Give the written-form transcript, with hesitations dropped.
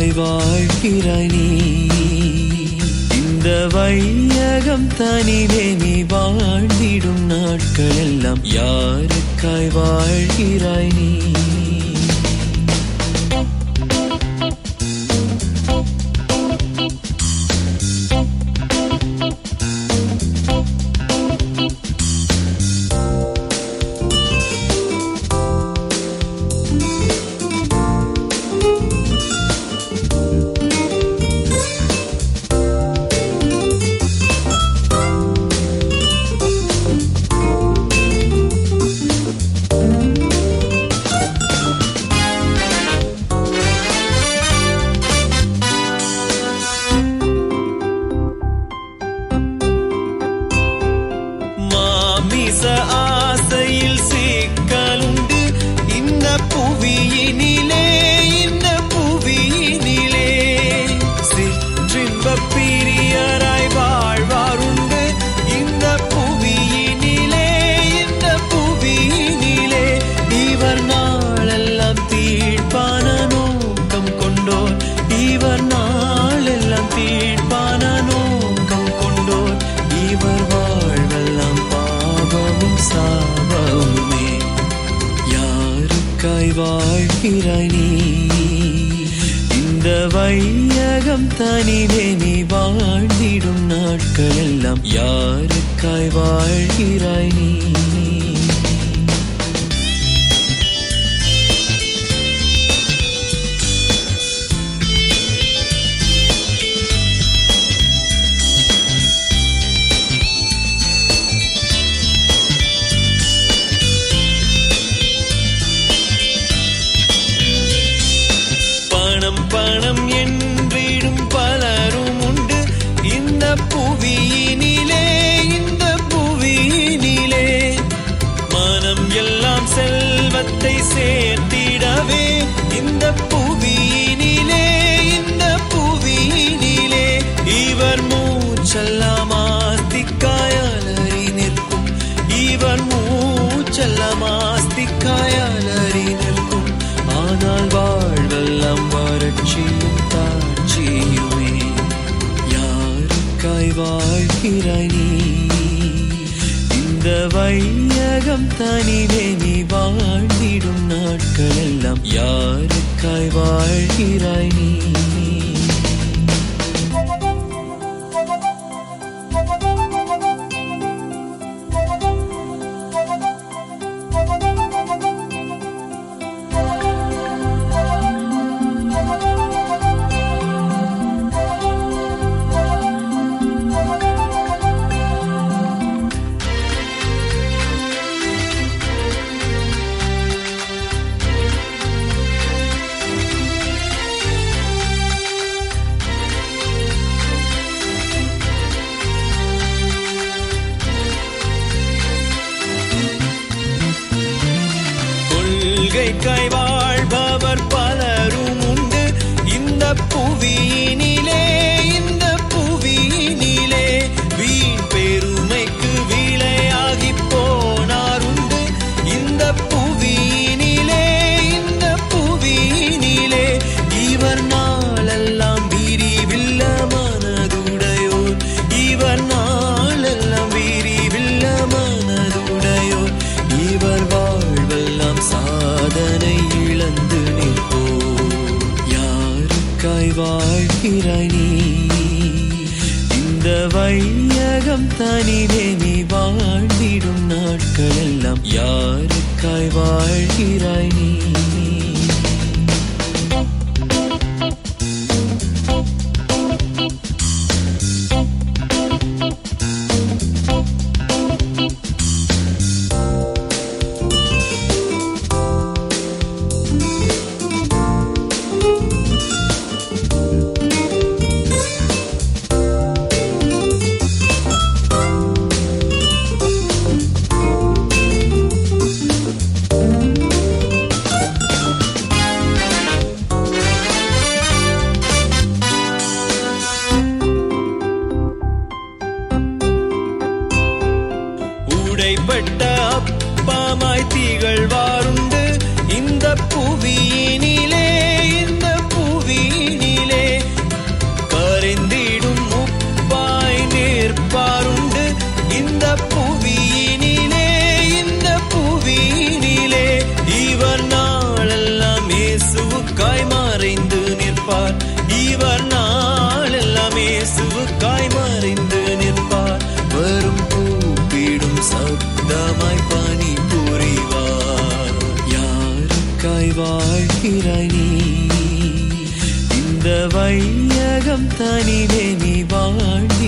யாருக்காய் வாழ்கிறாய் நீ? இந்த வையகம் தனிலே நீ வாழ்ந்திடும் நாட்கள் எல்லாம் யாருக்காய் வாழ்கிறாய் நீ? ஆசையில் சிக்கலுண்டு இந்த புவியினிலே, இந்த புவியினிலே சிற்றின்ப பிரியராய் வாழ்வாருண்டு இந்த புவியினிலே, இந்த புவியினிலே. இவர் நாளெல்லாம் தீர்ப்பான நோக்கம் கொண்டோர், இவர் நாளெல்லாம் தீர்ப்பான நோக்கம் கொண்டோர். இவர் வாழ்வெல்லாம் சாபமுமே. யாருக்காய் வாழ்கிறாய் நீ? இந்த வையகம் தனிலே நீ வாழ்ந்திடும் நாட்கள் எல்லாம் யாருக்காய் வாழ்கிறாய் நீ? பணம் என்றிடும் பலரும் உண்டு இந்த புவியினிலே, இந்த புவியினிலே. மனம் எல்லாம் செல்வத்தை சேர்த்திடவே இந்த புவியினிலே, இந்த புவியினிலே. இவர் மூச்செல்லாம் ஆஸ்திக்காய் அலறி நிற்கும், இவர் மூச்செல்லாம் ஆஸ்திக்காய் அலறி நிற்கும். ஆனால் வாழ்வெல்லாம் வறட்சியும் தாட்சியுமே. யாருக்காய் வாழ்கிறாய் நீ? இந்த வையகம் தனிலே நீ வாழ்ந்திடும் நாட்கள் எல்லாம் யாருக்காய் வாழ்கிறாய் நீ? கொள்கைக்காய் வாழ்பவர் பலரும் உண்டு இந்த புவியினிலே, இந்த புவியினிலே. வீண் பெருமைக்கு விலையாகி போனாருண்டு இந்த புவியினிலே, இந்த புவியினிலே. இவர் நாளெல்லாம் விரிவில்ல மனதுடையோர், இவர் நாளெல்லாம் விரிவில்ல மனதுடையோர். இவர் வாழ்வெல்லாம் சாதனை இழந்து நிற்போர். யாருக்காய் வாழ்கிறாய் நீ? இந்த வையகம் தனிலே நீ வாழ்ந்திடும் நாட்கள் எல்லாம் யாருக்காய் வாழ்கிறாய் நீ? உடைப்பட்ட அப்பாமாய் திகழ்வாருண்டு இந்த புவியினிலே, இந்த புவியினிலே. கொள்கைக்காய் வாழ்கிறாய் நீ. இந்த வையகம் தனிலே நீ வாழ்கிறாய்.